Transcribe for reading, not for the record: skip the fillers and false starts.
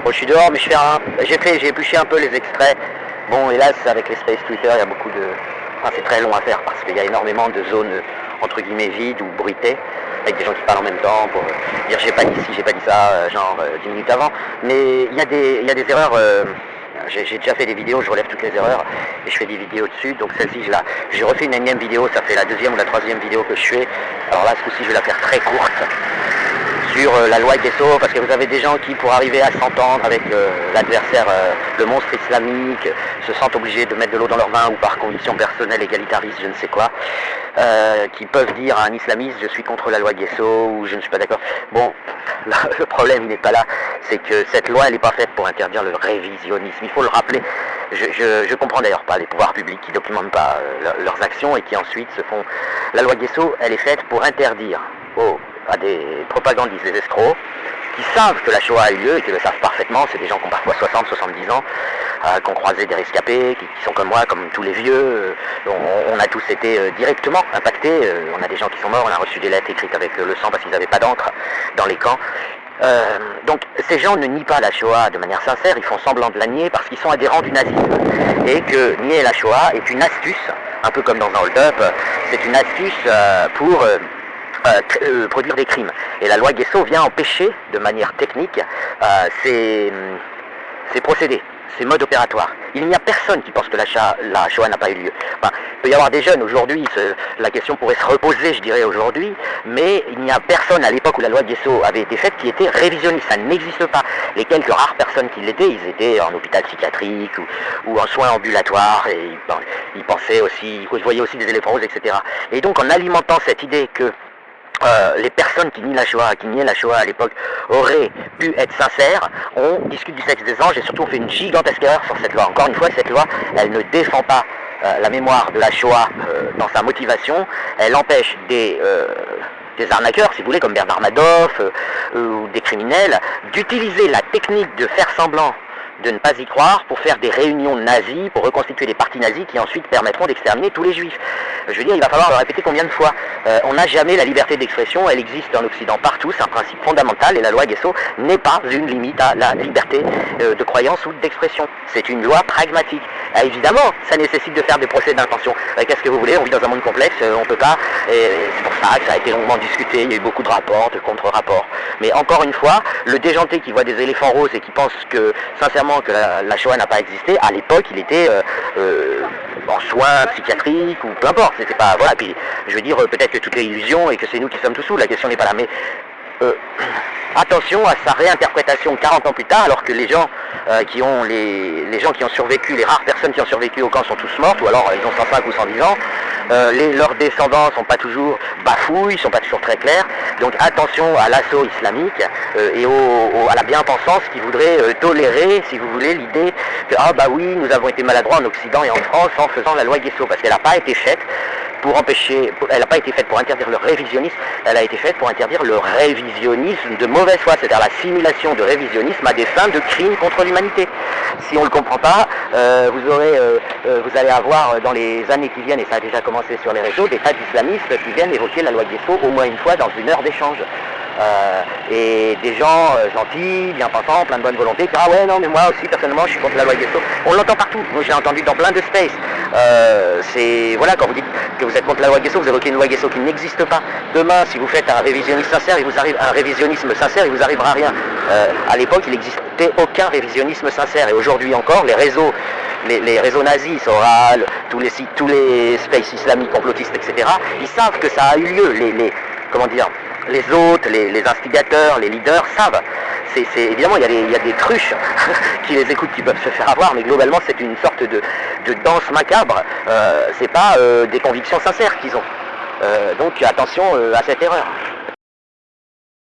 Bon, je suis dehors, mais je fais rien. J'ai épluché un peu les extraits. Bon, hélas, avec les space Twitter, il y a beaucoup de... Enfin, c'est très long à faire parce qu'il y a énormément de zones, entre guillemets, vides ou bruitées, avec des gens qui parlent en même temps pour dire j'ai pas dit ci, j'ai pas dit ça, genre 10 minutes avant. Mais il y a des erreurs... J'ai déjà fait des vidéos, je relève toutes les erreurs et je fais des vidéos dessus. Donc celle-ci, j'ai refait une énième vidéo, ça fait la deuxième ou la troisième vidéo que je fais. Alors là, ce coup-ci, je vais la faire très courte sur la loi Guesso, parce que vous avez des gens qui, pour arriver à s'entendre avec l'adversaire, le monstre islamique, se sentent obligés de mettre de l'eau dans leur vin ou par conviction personnelle, égalitariste, je ne sais quoi, qui peuvent dire à un islamiste je suis contre la loi Guesso ou je ne suis pas d'accord. Bon, là, le problème il n'est pas là, c'est que cette loi elle n'est pas faite pour interdire le révisionnisme, il faut le rappeler. Je comprends d'ailleurs pas les pouvoirs publics qui ne documentent pas leurs actions et qui ensuite se font... La loi Guesso elle est faite pour interdire à des propagandistes, des escrocs, qui savent que la Shoah a eu lieu et qui le savent parfaitement. C'est des gens qui ont parfois 60, 70 ans, qui ont croisé des rescapés, qui sont comme moi, comme tous les vieux. On a tous été directement impactés. On a des gens qui sont morts, on a reçu des lettres écrites avec le sang parce qu'ils n'avaient pas d'encre dans les camps. Donc ces gens ne nient pas la Shoah de manière sincère, ils font semblant de la nier parce qu'ils sont adhérents du nazisme. Et que nier la Shoah est une astuce, un peu comme dans un hold-up, c'est une astuce pour... produire des crimes. Et la loi Guesso vient empêcher de manière technique ces procédés, ces modes opératoires. Il n'y a personne qui pense que la Shoah n'a pas eu lieu. Enfin, il peut y avoir des jeunes aujourd'hui, la question pourrait se reposer, je dirais, aujourd'hui, mais il n'y a personne à l'époque où la loi Guesso avait été faite qui était révisionniste. Ça n'existe pas. Les quelques rares personnes qui l'étaient, ils étaient en hôpital psychiatrique ou en soins ambulatoires, et ils pensaient aussi, ils voyaient aussi des éléphants roses, etc. Et donc en alimentant cette idée que les personnes qui niaient la Shoah à l'époque auraient pu être sincères, on discute du sexe des anges et surtout on fait une gigantesque erreur sur cette loi. Encore une fois, cette loi, elle ne défend pas la mémoire de la Shoah dans sa motivation, elle empêche des arnaqueurs, si vous voulez, comme Bernard Madoff ou des criminels, d'utiliser la technique de faire semblant de ne pas y croire pour faire des réunions nazis, pour reconstituer des partis nazis qui ensuite permettront d'exterminer tous les juifs. Je veux dire, il va falloir le répéter combien de fois. On n'a jamais la liberté d'expression, elle existe en Occident partout, c'est un principe fondamental et la loi Guesso n'est pas une limite à la liberté de croyance ou d'expression. C'est une loi pragmatique. Évidemment, ça nécessite de faire des procès d'intention. Qu'est-ce que vous voulez, on vit dans un monde complexe, on ne peut pas, et c'est pour ça que ça a été longuement discuté, il y a eu beaucoup de rapports, de contre-rapports. Mais encore une fois, le déjanté qui voit des éléphants roses et qui pense que, sincèrement, que la Shoah n'a pas existé, à l'époque il était en soins psychiatriques ou peu importe, c'était pas... Voilà, puis je veux dire, peut-être que tout est illusion et que c'est nous qui sommes tous sous, la question n'est pas là, mais attention à sa réinterprétation 40 ans plus tard, alors que les gens les gens qui ont survécu, les rares personnes qui ont survécu au camp sont tous mortes, ou alors ils ont 105 ou 110 ans, leurs descendants sont pas toujours bafouilles, sont pas toujours très clairs, donc attention à l'assaut islamique et à la bien-pensance qui voudrait tolérer, si vous voulez, l'idée que ah bah oui, nous avons été maladroits en Occident et en France en faisant la loi Guesso, parce qu'elle n'a pas été faite pour empêcher, elle n'a pas été faite pour interdire le révisionnisme, elle a été faite pour interdire le révisionnisme de mauvaise foi, c'est-à-dire la simulation de révisionnisme à des fins de crimes contre l'humanité. Si on ne le comprend pas, vous allez avoir dans les années qui viennent, et ça a déjà commencé sur les réseaux, des tas d'islamistes qui viennent évoquer la loi Guesso au moins une fois dans une heure d'échange. Et des gens gentils, bien pensants, plein de bonne volonté, qui disent ah ouais non mais moi aussi personnellement je suis contre la loi Guesso. On l'entend partout, moi j'ai entendu dans plein de space. C'est voilà, quand vous dites que vous êtes contre la loi Guesso, vous évoquez une loi Guesso qui n'existe pas. Demain, si vous faites un révisionnisme sincère, il vous arrivera rien. À l'époque, il n'existait aucun révisionnisme sincère, et aujourd'hui encore, les réseaux nazis, Soral, tous les space islamiques, complotistes, etc., ils savent que ça a eu lieu. Les hôtes, les instigateurs, les leaders savent. Évidemment, il y a des truches qui les écoutent, qui peuvent se faire avoir, mais globalement, c'est une sorte de danse macabre. C'est pas des convictions sincères qu'ils ont. Donc attention à cette erreur.